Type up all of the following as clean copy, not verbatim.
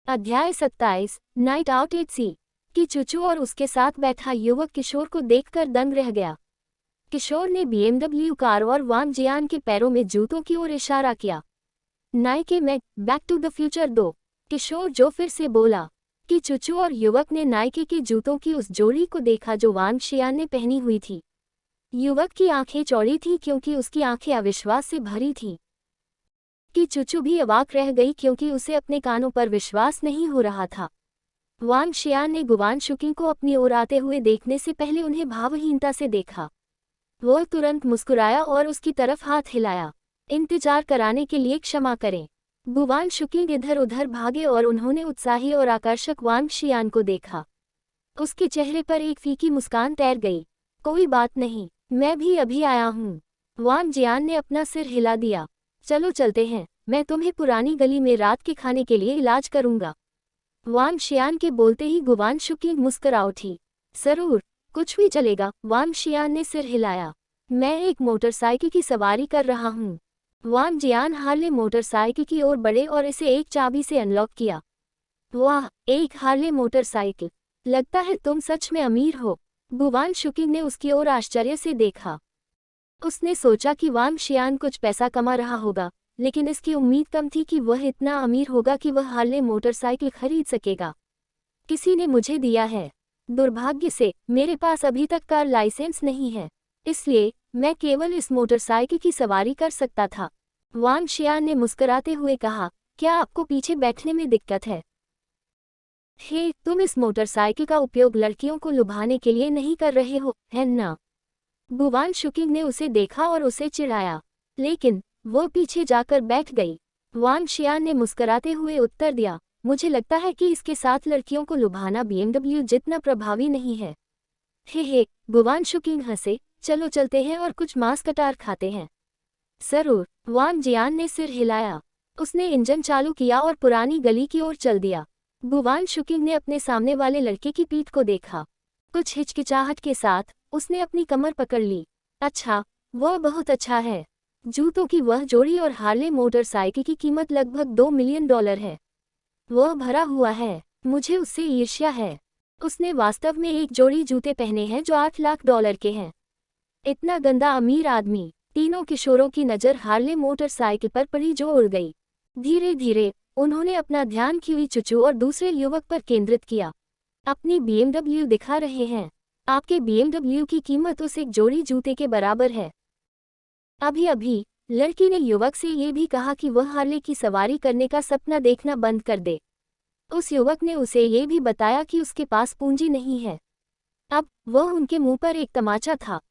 अध्याय 27 night out at सी। कि चुचू और उसके साथ बैठा युवक किशोर को देखकर दंग रह गया। किशोर ने बीएमडब्ल्यू कार और वांग जियान के पैरों में जूतों की ओर इशारा किया। नाइके में बैक टू द फ्यूचर दो। किशोर जो फिर से बोला। कि चुचू और युवक ने नाइके के जूतों की उस जोड़ी को देखा जो वांग जियान ने पहनी हुई थी। युवक की आंखें चौड़ी थी क्योंकि उसकी आंखें अविश्वास से भरी थीं। कि चुचू भी अवाक रह गई क्योंकि उसे अपने कानों पर विश्वास नहीं हो रहा था। वांग शियान ने गुवान शुकिंग को अपनी ओर आते हुए देखने से पहले उन्हें भावहीनता से देखा। वो तुरंत मुस्कुराया और उसकी तरफ हाथ हिलाया। इंतजार कराने के लिए क्षमा करें। गुवान शुकिंग इधर उधर भागे और उन्होंने उत्साही और आकर्षक वांग शियान को देखा। उसके चेहरे पर एक फीकी मुस्कान तैर गई। कोई बात नहीं, मैं भी अभी आया हूँ। वांग जियान ने अपना सिर हिला दिया। चलो चलते हैं, मैं तुम्हें पुरानी गली में रात के खाने के लिए इलाज करूंगा। वांग शियान के बोलते ही गुवान शुकिंग मुस्कुरा उठी। जरूर, कुछ भी चलेगा। वांग शियान ने सिर हिलाया। मैं एक मोटरसाइकिल की सवारी कर रहा हूँ। वांग जियान हार्ले मोटरसाइकिल की ओर बढ़े और इसे एक चाबी से अनलॉक किया। वाह, एक हार्ले मोटरसाइकिल! लगता है तुम सच में अमीर हो। गुवान शुकिंग ने उसकी ओर आश्चर्य से देखा। उसने सोचा कि वांग शियान कुछ पैसा कमा रहा होगा, लेकिन इसकी उम्मीद कम थी कि वह इतना अमीर होगा कि वह हार्ले मोटरसाइकिल खरीद सकेगा। किसी ने मुझे दिया है। दुर्भाग्य से मेरे पास अभी तक कार लाइसेंस नहीं है, इसलिए मैं केवल इस मोटरसाइकिल की सवारी कर सकता था। वांग शियान ने मुस्कुराते हुए कहा, क्या आपको पीछे बैठने में दिक्कत है? हे, तुम इस मोटरसाइकिल का उपयोग लड़कियों को लुभाने के लिए नहीं कर रहे हो, है ना? गुवान शुकिंग ने उसे देखा और उसे चिढ़ाया, लेकिन वो पीछे जाकर बैठ गई। वांग शियान ने मुस्कुराते हुए उत्तर दिया, मुझे लगता है कि इसके साथ लड़कियों को लुभाना बीएमडब्ल्यू जितना प्रभावी नहीं है। हे, गुवान शुकिंग हंसे। चलो चलते हैं और कुछ मांस कटार खाते हैं। जरूर, वांग जियान ने सिर हिलाया। उसने इंजन चालू किया और पुरानी गली की ओर चल दिया। गुवान शुकिंग ने अपने सामने वाले लड़के की पीठ को देखा। कुछ हिचकिचाहट के साथ उसने अपनी कमर पकड़ ली। अच्छा, वह बहुत अच्छा है। जूतों की वह जोड़ी और हार्ले मोटरसाइकिल की कीमत लगभग $2 मिलियन है। वह भरा हुआ है, मुझे उससे ईर्ष्या है। उसने वास्तव में एक जोड़ी जूते पहने हैं जो $8 लाख के हैं। इतना गंदा अमीर आदमी। तीनों किशोरों की नज़र हार्ले मोटरसाइकिल पर पड़ी जो उड़ गई। धीरे धीरे उन्होंने अपना ध्यान किवी चुचू और दूसरे युवक पर केंद्रित किया। अपनी बीएमडब्ल्यू दिखा रहे हैं। आपके बीएमडब्ल्यू की कीमत उस एक जोड़ी जूते के बराबर है। अभी अभी लड़की ने युवक से ये भी कहा कि वह हार्ले की सवारी करने का सपना देखना बंद कर दे। उस युवक ने उसे ये भी बताया कि उसके पास पूंजी नहीं है। अब वह उनके मुंह पर एक तमाचा था।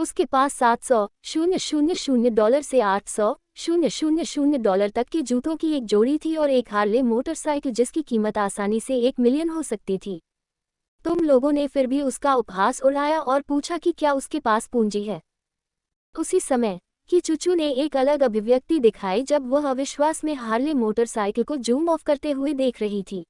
उसके पास $700,000 से $800,000 तक के जूतों की एक जोड़ी थी और एक हार्ले मोटरसाइकिल जिसकी कीमत आसानी से $1 मिलियन हो सकती थी। तुम लोगों ने फिर भी उसका उपहास उड़ाया और पूछा कि क्या उसके पास पूंजी है। उसी समय कि चुचू ने एक अलग अभिव्यक्ति दिखाई जब वह अविश्वास में हार्ले मोटरसाइकिल को जूम ऑफ करते हुए देख रही थी।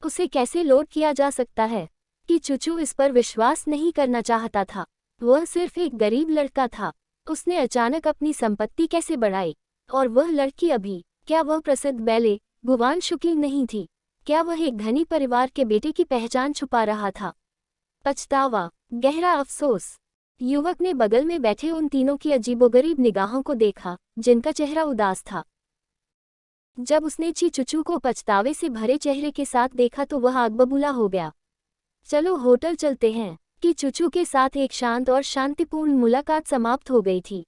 उसे कैसे लोड किया जा सकता है? कि चुचू इस पर विश्वास नहीं करना चाहता था। वह सिर्फ एक गरीब लड़का था। उसने अचानक अपनी संपत्ति कैसे बढ़ाई? और वह लड़की अभी, क्या वह प्रसिद्ध बैले गुवान शुकिंग नहीं थी? क्या वह एक धनी परिवार के बेटे की पहचान छुपा रहा था? पछतावा, गहरा अफसोस। युवक ने बगल में बैठे उन तीनों की अजीबोगरीब निगाहों को देखा, जिनका चेहरा उदास था। जब उसने ची चुचू को पछतावे से भरे चेहरे के साथ देखा तो वह आग बबूला हो गया। चलो होटल चलते हैं। कि चुचू के साथ एक शांत और शांतिपूर्ण मुलाकात समाप्त हो गई थी।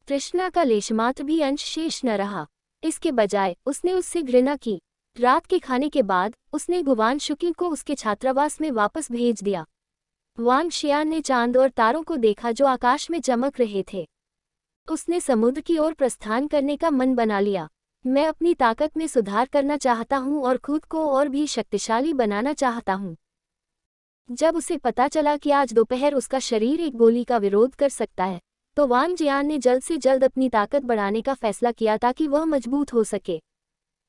तृष्णा का लेशमात्र भी अंश शेष न रहा। इसके बजाय उसने उससे घृणा की। रात के खाने के बाद उसने गुवान शुकिंग को उसके छात्रावास में वापस भेज दिया। वांग शियान ने चांद और तारों को देखा जो आकाश में चमक रहे थे। उसने समुद्र की ओर प्रस्थान करने का मन बना लिया। मैं अपनी ताकत में सुधार करना चाहता हूँ और खुद को और भी शक्तिशाली बनाना चाहता हूँ। जब उसे पता चला कि आज दोपहर उसका शरीर एक गोली का विरोध कर सकता है, तो वांग जियान ने जल्द से जल्द अपनी ताकत बढ़ाने का फैसला किया ताकि वह मजबूत हो सके।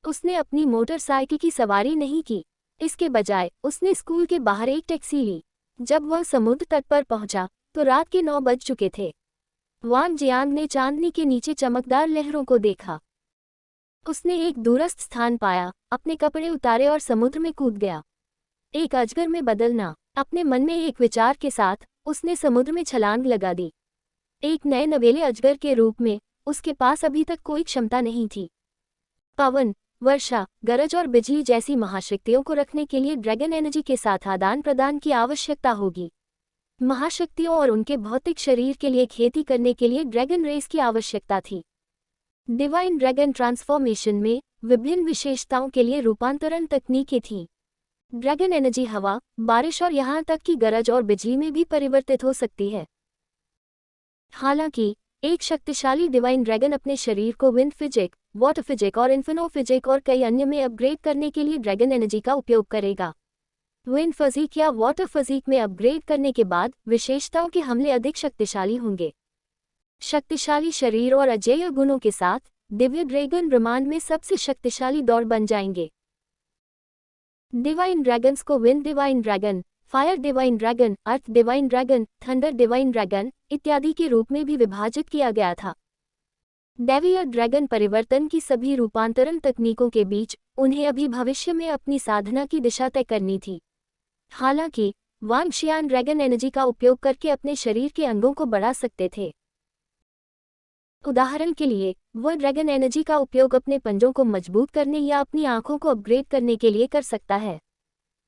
उसने अपनी मोटरसाइकिल की सवारी नहीं की। इसके बजाय उसने स्कूल के बाहर एक टैक्सी ली। जब वह समुद्र तट पर पहुंचा तो रात के 9 बज चुके थे। वांग जियान ने चांदनी के नीचे चमकदार लहरों को देखा। उसने एक दूरस्थ स्थान पाया, अपने कपड़े उतारे और समुद्र में कूद गया। एक अजगर में बदलना। अपने मन में एक विचार के साथ उसने समुद्र में छलांग लगा दी। एक नए नवेले अजगर के रूप में उसके पास अभी तक कोई क्षमता नहीं थी। पवन, वर्षा, गरज और बिजली जैसी महाशक्तियों को रखने के लिए ड्रैगन एनर्जी के साथ आदान प्रदान की आवश्यकता होगी। महाशक्तियों और उनके भौतिक शरीर के लिए खेती करने के लिए ड्रैगन रेस की आवश्यकता थी। डिवाइन ड्रैगन ट्रांसफॉर्मेशन में विभिन्न विशेषताओं के लिए रूपांतरण तकनीकें थीं। ड्रैगन एनर्जी हवा, बारिश और यहाँ तक कि गरज और बिजली में भी परिवर्तित हो सकती है। हालांकि एक शक्तिशाली डिवाइन ड्रैगन अपने शरीर को विंड फिजिक, वाटर फिजिक और इन्फिनोफिजिक और कई अन्य में अपग्रेड करने के लिए ड्रैगन एनर्जी का उपयोग करेगा। विंड फिजिक या वाटर फिजिक में अपग्रेड करने के बाद विशेषताओं के हमले अधिक शक्तिशाली होंगे। शक्तिशाली शरीर और अजेय गुणों के साथ दिव्य ड्रैगन ब्रह्मांड में सबसे शक्तिशाली दौड़ बन जाएंगे। डिवाइन ड्रैगन्स को wind divine dragon, fire divine dragon, earth divine dragon, thunder divine dragon इत्यादि के रूप में भी विभाजित किया गया था। दैवीय ड्रैगन परिवर्तन की सभी रूपांतरण तकनीकों के बीच उन्हें अभी भविष्य में अपनी साधना की दिशा तय करनी थी। हालांकि वांग शियान ड्रैगन एनर्जी का उपयोग करके अपने शरीर के अंगों को बढ़ा सकते थे। उदाहरण के लिए वह ड्रैगन एनर्जी का उपयोग अपने पंजों को मजबूत करने या अपनी आंखों को अपग्रेड करने के लिए कर सकता है।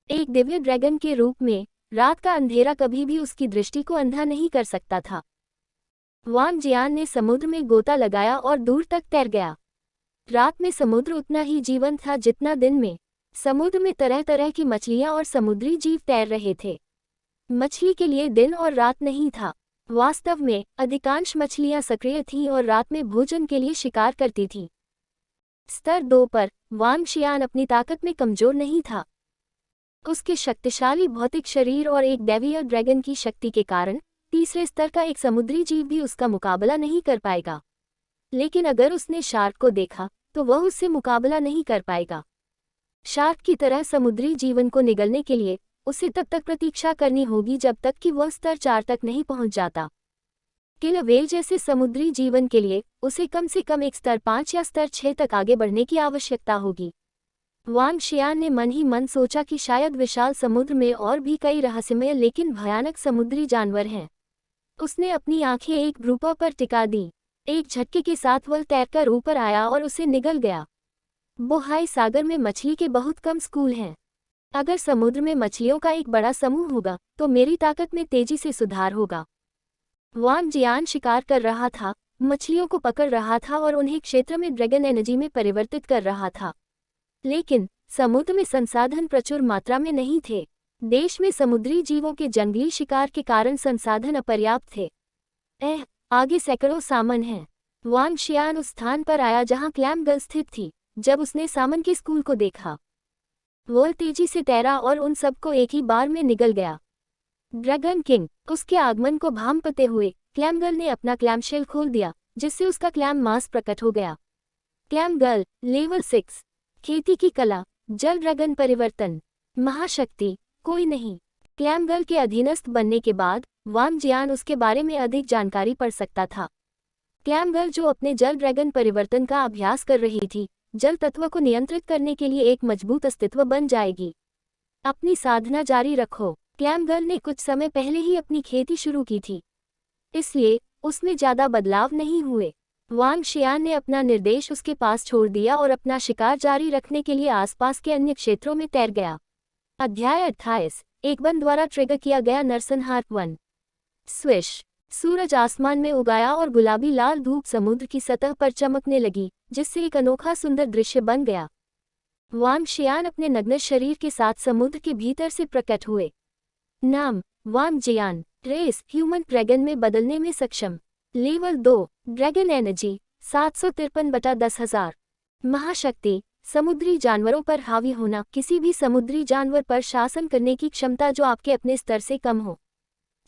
एक दिव्य ड्रैगन के रूप में रात का अंधेरा कभी भी उसकी दृष्टि को अंधा नहीं कर सकता था। वांग जियान ने समुद्र में गोता लगाया और दूर तक तैर गया। रात में समुद्र उतना ही जीवंत था जितना दिन में। समुद्र में तरह तरह की मछलियां और समुद्री जीव तैर रहे थे। मछली के लिए दिन और रात नहीं था। वास्तव में अधिकांश मछलियां सक्रिय थीं और रात में भोजन के लिए शिकार करती थीं। स्तर 2 पर वांग शियान अपनी ताकत में कमजोर नहीं था। उसके शक्तिशाली भौतिक शरीर और एक दैवीय ड्रैगन की शक्ति के कारण तीसरे स्तर का एक समुद्री जीव भी उसका मुकाबला नहीं कर पाएगा। लेकिन अगर उसने शार्क को देखा तो वह उससे मुकाबला नहीं कर पाएगा। शार्क की तरह समुद्री जीवन को निगलने के लिए उसे तब तक प्रतीक्षा करनी होगी जब तक कि वह स्तर 4 तक नहीं पहुंच जाता। किलर व्हेल जैसे समुद्री जीवन के लिए उसे कम से कम एक स्तर 5 या स्तर 6 तक आगे बढ़ने की आवश्यकता होगी। वांग शियान ने मन ही मन सोचा कि शायद विशाल समुद्र में और भी कई रहस्यमय लेकिन भयानक समुद्री जानवर हैं। उसने अपनी आंखें एक ग्रुपर पर टिका दी। एक झटके के साथ वह तैरकर ऊपर आया और उसे निगल गया। बोहाई सागर में मछली के बहुत कम स्कूल हैं। अगर समुद्र में मछलियों का एक बड़ा समूह होगा तो मेरी ताकत में तेजी से सुधार होगा। वांग जियान शिकार कर रहा था, मछलियों को पकड़ रहा था और उन्हें क्षेत्र में ड्रैगन एनर्जी में परिवर्तित कर रहा था। लेकिन समुद्र में संसाधन प्रचुर मात्रा में नहीं थे। देश में समुद्री जीवों के जंगली शिकार के कारण संसाधन अपर्याप्त थे। आगे सैकड़ों सामन हैं। वांग शियान उस स्थान पर आया जहां क्लैम गर्ल स्थित थी। जब उसने सामन के स्कूल को देखा, वह तेजी से तैरा और उन सबको एक ही बार में निगल गया। ड्रैगन किंग, उसके आगमन को भांपते हुए क्लैम गर्ल ने अपना क्लैम शेल खोल दिया, जिससे उसका क्लैम मांस प्रकट हो गया। Clam girl level 6। खेती की कला, जल ड्रैगन परिवर्तन, महाशक्ति, कोई नहीं। क्लैम गर्ल के अधीनस्थ बनने के बाद वांग जियान उसके बारे में अधिक जानकारी पढ़ सकता था। क्लैम गर्ल जो अपने जल ड्रैगन परिवर्तन का अभ्यास कर रही थी, जल तत्व को नियंत्रित करने के लिए एक मजबूत अस्तित्व बन जाएगी। अपनी साधना जारी रखो। क्लैम गर्ल ने कुछ समय पहले ही अपनी खेती शुरू की थी, इसलिए उसमें ज्यादा बदलाव नहीं हुए। वांग शियान ने अपना निर्देश उसके पास छोड़ दिया और अपना शिकार जारी रखने के लिए आसपास के अन्य क्षेत्रों में तैर गया। अध्याय 28। एक वन द्वारा ट्रिगर किया गया नरसंहार वन। स्विश, सूरज आसमान में उगाया और गुलाबी लाल धूप समुद्र की सतह पर चमकने लगी, जिससे एक अनोखा सुंदर दृश्य बन गया। वांग शियान अपने नग्न शरीर के साथ समुद्र के भीतर से प्रकट हुए। नाम वांग जियान। रेस ह्यूमन ड्रैगन में बदलने में सक्षम। Level 2 dragon energy 753/10,000। महाशक्ति, समुद्री जानवरों पर हावी होना, किसी भी समुद्री जानवर पर शासन करने की क्षमता जो आपके अपने स्तर से कम हो।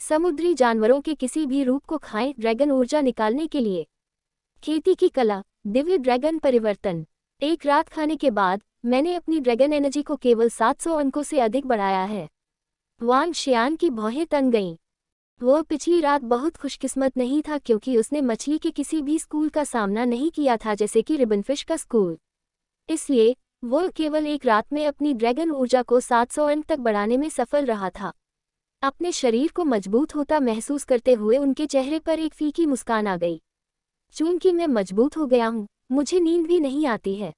समुद्री जानवरों के किसी भी रूप को खाएं, ड्रैगन ऊर्जा निकालने के लिए। खेती की कला, दिव्य ड्रैगन परिवर्तन। एक रात खाने के बाद मैंने अपनी ड्रैगन एनर्जी को केवल 700 अंकों से अधिक बढ़ाया है। वांग शियान की भौहें तन गईं। वह पिछली रात बहुत खुशकिस्मत नहीं था क्योंकि उसने मछली के किसी भी स्कूल का सामना नहीं किया था, जैसे कि रिबनफिश का स्कूल। इसलिए वो केवल एक रात में अपनी ड्रैगन ऊर्जा को 700 अंक तक बढ़ाने में सफल रहा था। अपने शरीर को मजबूत होता महसूस करते हुए उनके चेहरे पर एक फीकी मुस्कान आ गई। चूंकि मैं मजबूत हो गया हूँ, मुझे नींद भी नहीं आती है।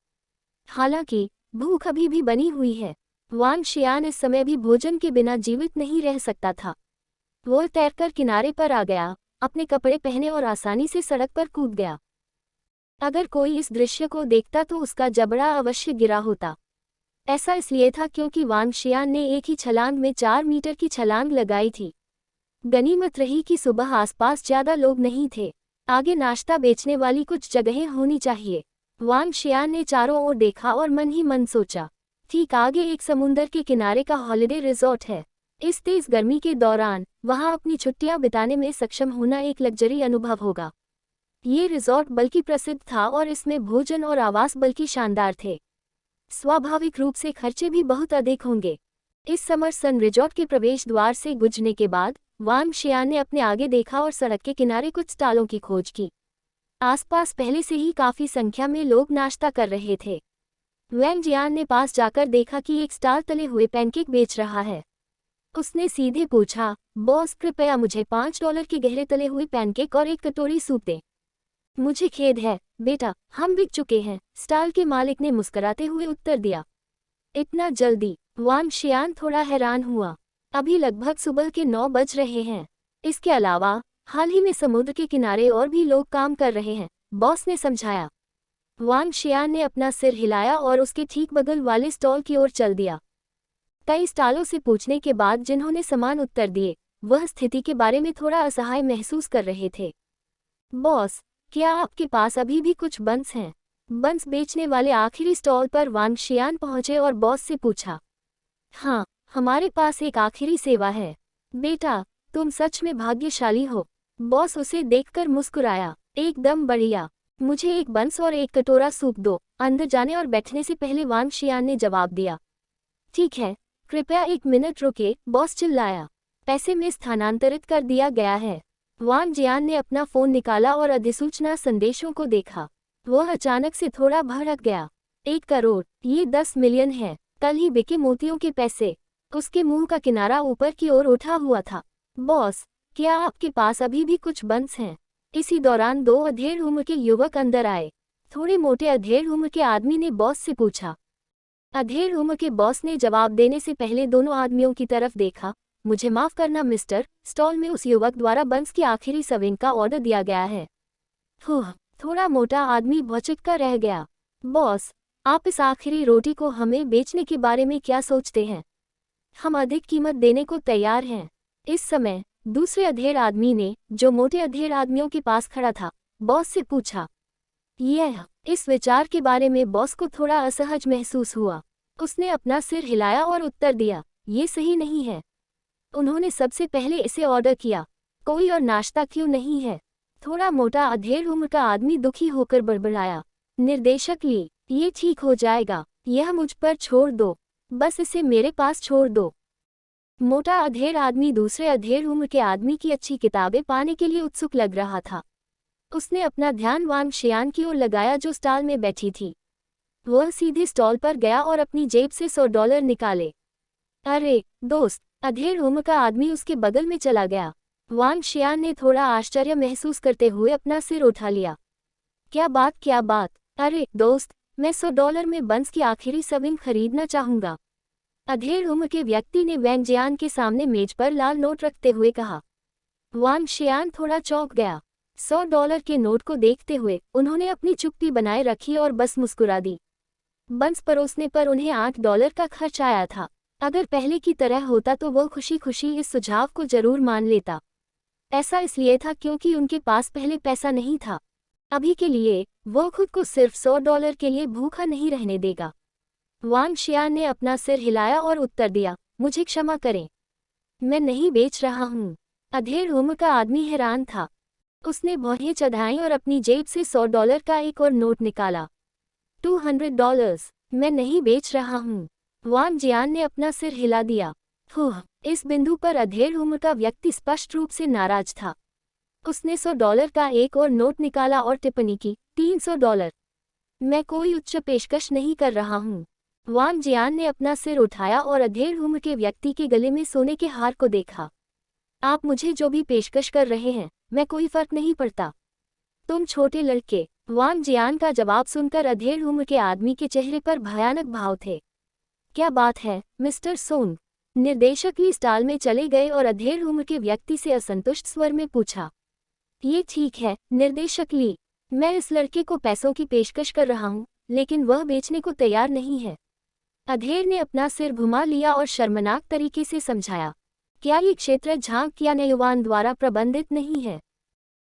हालांकि भूख अभी भी बनी हुई है। वांग शियान इस समय भी भोजन के बिना जीवित नहीं रह सकता था। वो तैरकर किनारे पर आ गया, अपने कपड़े पहने और आसानी से सड़क पर कूद गया। अगर कोई इस दृश्य को देखता तो उसका जबड़ा अवश्य गिरा होता। ऐसा इसलिए था क्योंकि वांग शियान ने एक ही छलांग में 4 मीटर की छलांग लगाई थी। गनीमत रही कि सुबह आसपास ज्यादा लोग नहीं थे। आगे नाश्ता बेचने वाली कुछ जगहें होनी चाहिए। वांग शियान ने चारों ओर देखा और मन ही मन सोचा, ठीक आगे एक समुंदर के किनारे का हॉलिडे रिजॉर्ट है। इस तेज गर्मी के दौरान वहां अपनी छुट्टियां बिताने में सक्षम होना एक लग्जरी अनुभव होगा। ये रिजॉर्ट बल्कि प्रसिद्ध था और इसमें भोजन और आवास बल्कि शानदार थे। स्वाभाविक रूप से खर्चे भी बहुत अधिक होंगे। इस समर सन रिजॉर्ट के प्रवेश द्वार से गुजरने के बाद वांग शियान ने अपने आगे देखा और सड़क के किनारे कुछ स्टॉलों की खोज की। आसपास पहले से ही काफी संख्या में लोग नाश्ता कर रहे थे। वांग जियान ने पास जाकर देखा कि एक स्टॉल तले हुए पैनकेक बेच रहा है। उसने सीधे पूछा, बॉस कृपया मुझे $5 के गहरे तले हुए पैनकेक और एक कटोरी सूप दें। मुझे खेद है बेटा, हम बिक चुके हैं, स्टॉल के मालिक ने मुस्कुराते हुए उत्तर दिया। इतना जल्दी? वांग शियान थोड़ा हैरान हुआ। अभी लगभग सुबह के 9 बज रहे हैं। इसके अलावा हाल ही में समुद्र के किनारे और भी लोग काम कर रहे हैं, बॉस ने समझाया। वांग शियान ने अपना सिर हिलाया और उसके ठीक बगल वाले स्टॉल की ओर चल दिया। कई स्टॉलों से पूछने के बाद जिन्होंने समान उत्तर दिए, वह स्थिति के बारे में थोड़ा असहाय महसूस कर रहे थे। बॉस, क्या आपके पास अभी भी कुछ बंस हैं? बंस बेचने वाले आखिरी स्टॉल पर वांग शियान पहुंचे और बॉस से पूछा। हाँ, हमारे पास एक आखिरी सेवा है। बेटा, तुम सच में भाग्यशाली हो। बॉस उसे देखकर मुस्कुराया। एकदम बढ़िया। मुझे एक बंस और एक कटोरा सूप दो, अंदर जाने और बैठने से पहले वांग शियान ने जवाब दिया। ठीक है, कृपया 1 मिनट रुके, बॉस चिल्लाया। पैसे में स्थानांतरित कर दिया गया है। वांग जियान ने अपना फोन निकाला और अधिसूचना संदेशों को देखा। वह अचानक से थोड़ा भड़क गया। 1 करोड़, ये 10 मिलियन है, कल ही बिके मोतियों के पैसे। उसके मुंह का किनारा ऊपर की ओर उठा हुआ था। बॉस, क्या आपके पास अभी भी कुछ बंस हैं? इसी दौरान 2 अधेड़ उम्र के युवक अंदर आए। थोड़े मोटे अधेड़ उम्र के आदमी ने बॉस से पूछा। अधेड़ उम्र के बॉस ने जवाब देने से पहले दोनों आदमियों की तरफ देखा। मुझे माफ करना मिस्टर, स्टॉल में उस युवक द्वारा बंस की आखिरी सर्विंग का ऑर्डर दिया गया है। थोड़ा मोटा आदमी भौचक्का रह गया। बॉस, आप इस आखिरी रोटी को हमें बेचने के बारे में क्या सोचते हैं? हम अधिक कीमत देने को तैयार हैं। इस समय दूसरे अधेड़ आदमी ने, जो मोटे अधेड़ आदमियों के पास खड़ा था, बॉस से पूछा। इस विचार के बारे में बॉस को थोड़ा असहज महसूस हुआ। उसने अपना सिर हिलाया और उत्तर दिया, ये सही नहीं है। उन्होंने सबसे पहले इसे ऑर्डर किया। कोई और नाश्ता क्यों नहीं है? थोड़ा मोटा अधेड़ उम्र का आदमी दुखी होकर बड़बड़ाया। निर्देशक ली, ये ठीक हो जाएगा, यह मुझ पर छोड़ दो, बस इसे मेरे पास छोड़ दो। मोटा अधेड़ आदमी दूसरे अधेड़ उम्र के आदमी की अच्छी किताबें पाने के लिए उत्सुक लग रहा था। उसने अपना ध्यान वांग शियान की ओर लगाया जो स्टॉल में बैठी थी। वह सीधे स्टॉल पर गया और अपनी जेब से $100 निकाले। अरे दोस्त, अधेड़ उम्र का आदमी उसके बगल में चला गया। वांग शियान ने थोड़ा आश्चर्य महसूस करते हुए अपना सिर उठा लिया। क्या बात? अरे दोस्त, मैं $100 में बंस की आखिरी सर्विंग खरीदना चाहूंगा। अधेड़ उम्र के व्यक्ति ने वांग जियान के सामने मेज पर लाल नोट रखते हुए कहा। वांग शियान थोड़ा चौंक गया। $100 के नोट को देखते हुए उन्होंने अपनी चुप्पी बनाए रखी और बस मुस्कुरा दी। बंस परोसने पर उन्हें $8 का खर्च आया था। अगर पहले की तरह होता तो वह खुशी खुशी इस सुझाव को जरूर मान लेता। ऐसा इसलिए था क्योंकि उनके पास पहले पैसा नहीं था। अभी के लिए वह खुद को सिर्फ $100 के लिए भूखा नहीं रहने देगा। वांग शियान ने अपना सिर हिलाया और उत्तर दिया, मुझे क्षमा करें, मैं नहीं बेच रहा हूँ। अधेड़ उम्र का आदमी हैरान था। उसने भौहें चढ़ाईं और अपनी जेब से $100 का एक और नोट निकाला। $200, मैं नहीं बेच रहा हूँ। वांग जियान ने अपना सिर हिला दिया। इस बिंदु पर अधेड़ उम्र का व्यक्ति स्पष्ट रूप से नाराज था। उसने $100 का एक और नोट निकाला और टिप्पणी की, $300। मैं कोई उच्च पेशकश नहीं कर रहा हूँ। वांग जियान ने अपना सिर उठाया और अधेड़ उम्र के व्यक्ति के गले में सोने के हार को देखा। आप मुझे जो भी पेशकश कर रहे हैं, मैं कोई फर्क नहीं पड़ता। तुम छोटे लड़के। वांग जियान का जवाब सुनकर अधेड़ उम्र के आदमी के चेहरे पर भयानक भाव थे। क्या बात है, मिस्टर सोंग? निर्देशक ली स्टाल में चले गए और अधेड़ उम्र के व्यक्ति से असंतुष्ट स्वर में पूछा। ये ठीक है, निर्देशक ली। मैं इस लड़के को पैसों की पेशकश कर रहा हूँ, लेकिन वह बेचने को तैयार नहीं है। अधेड़ ने अपना सिर घुमा लिया और शर्मनाक तरीके से समझाया। क्या ये क्षेत्र झांग कियानयुआन द्वारा प्रबंधित नहीं है?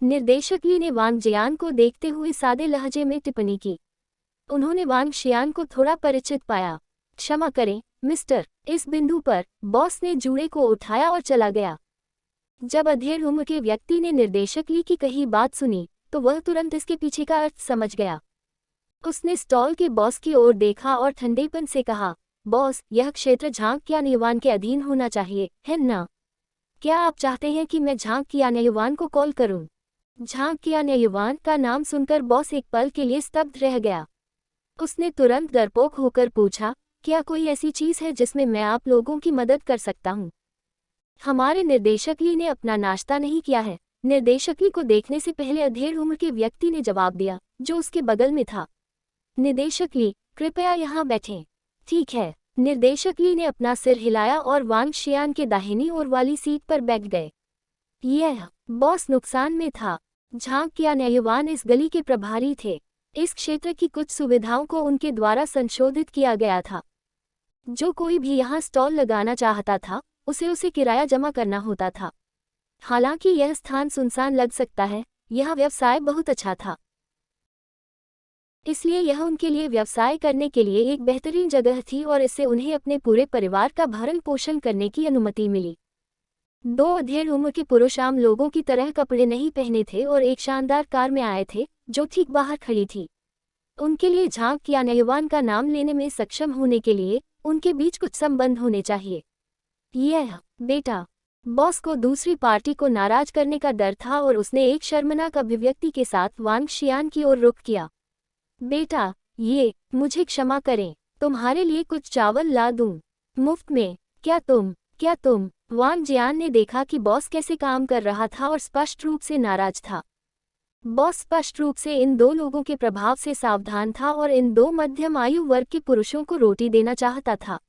निर्देशक ली ने वांग जियान को देखते हुए सादे लहजे में टिप्पणी की। उन्होंने वांग शियान को थोड़ा परिचित पाया। क्षमा करें, मिस्टर। इस बिंदु पर बॉस ने जूड़े को उठाया और चला गया। जब अधेड़ उम्र के व्यक्ति ने निर्देशक ली की कही बात सुनी, तो वह तुरंत इसके पीछे का अर्थ समझ गया। उसने स्टॉल के बॉस की ओर देखा और ठंडेपन से कहा, बॉस, यह क्षेत्र झांग कियानयुआन के अधीन होना चाहिए, है ना? क्या आप चाहते हैं कि मैं झांग कियानयुआन को कॉल करूं? झांग कियानयुआन का नाम सुनकर बॉस एक पल के लिए स्तब्ध रह गया। उसने तुरंत डरपोक होकर पूछा, क्या कोई ऐसी चीज है जिसमें मैं आप लोगों की मदद कर सकता हूं? हमारे निर्देशक ली ने अपना नाश्ता नहीं किया है। निर्देशक ली को देखने से पहले अधेड़ उम्र के व्यक्ति ने जवाब दिया, जो उसके बगल में था। निर्देशक ली, कृपया यहाँ बैठें। ठीक है। निर्देशक ली ने अपना सिर हिलाया और वांग शियान के दाहिनी ओर वाली सीट पर बैठ गए। यह बॉस नुकसान में था। झांग कियानयुआन इस गली के प्रभारी थे। इस क्षेत्र की कुछ सुविधाओं को उनके द्वारा संशोधित किया गया था। जो कोई भी यहाँ स्टॉल लगाना चाहता था, उसे किराया जमा करना होता था। हालांकि यह स्थान सुनसान लग सकता है, यह व्यवसाय बहुत अच्छा था। इसलिए यह उनके लिए व्यवसाय करने के लिए एक बेहतरीन जगह थी और इससे उन्हें अपने पूरे परिवार का भरण पोषण करने की अनुमति मिली। दो अधेड़ उम्र के पुरुष आम लोगों की तरह कपड़े नहीं पहने थे और एक शानदार कार में आए थे, जो ठीक बाहर खड़ी थी। उनके लिए झांग कियानयुआन का नाम लेने में सक्षम होने के लिए उनके बीच कुछ संबंध होने चाहिए। यह बेटा। बॉस को दूसरी पार्टी को नाराज करने का डर था और उसने एक शर्मनाक अभिव्यक्ति के साथ वांग शियान की ओर रुख किया। बेटा, मुझे क्षमा करें, तुम्हारे लिए कुछ चावल ला दूं मुफ्त में? क्या तुम? वांग जियान ने देखा कि बॉस कैसे काम कर रहा था और स्पष्ट रूप से नाराज था। बॉस स्पष्ट रूप से इन दो लोगों के प्रभाव से सावधान था और इन दो मध्यम आयु वर्ग के पुरुषों को रोटी देना चाहता था।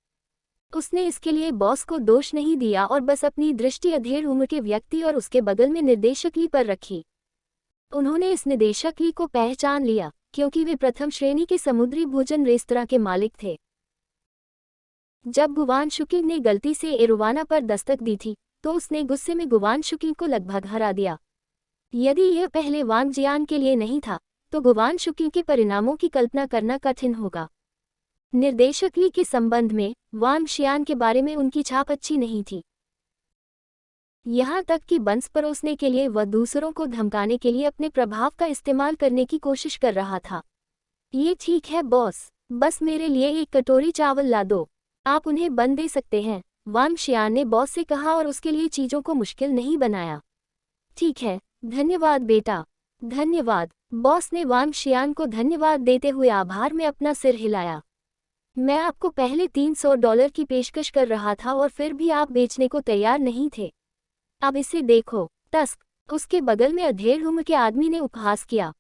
उसने इसके लिए बॉस को दोष नहीं दिया और बस अपनी दृष्टि अधेड़ उम्र के व्यक्ति और उसके बगल में निर्देशक ली पर रखी। उन्होंने इस निर्देशक ली को पहचान लिया, क्योंकि वे प्रथम श्रेणी के समुद्री भोजन रेस्तरां के मालिक थे। जब गुवान शुकिंग ने गलती से एरोवाना पर दस्तक दी थी, तो उसने गुस्से में गुवान शुकिंग को लगभग हरा दिया। यदि यह पहले वांग जियान के लिए नहीं था, तो गुवान शुकिंग के परिणामों की कल्पना करना कठिन होगा। निर्देशक ली के संबंध में वांग शियान के बारे में उनकी छाप अच्छी नहीं थी। यहाँ तक कि बंस परोसने के लिए वह दूसरों को धमकाने के लिए अपने प्रभाव का इस्तेमाल करने की कोशिश कर रहा था। ये ठीक है बॉस, बस मेरे लिए एक कटोरी चावल ला दो। आप उन्हें बन दे सकते हैं, वांग शियान ने बॉस से कहा और उसके लिए चीज़ों को मुश्किल नहीं बनाया। ठीक है, धन्यवाद बेटा। धन्यवाद। बॉस ने वांग शियान को धन्यवाद देते हुए आभार में अपना सिर हिलाया। मैं आपको पहले $300 की पेशकश कर रहा था और फिर भी आप बेचने को तैयार नहीं थे। अब इसे देखो, टस्क। उसके बगल में अधेड़ उम्र के आदमी ने उपहास किया।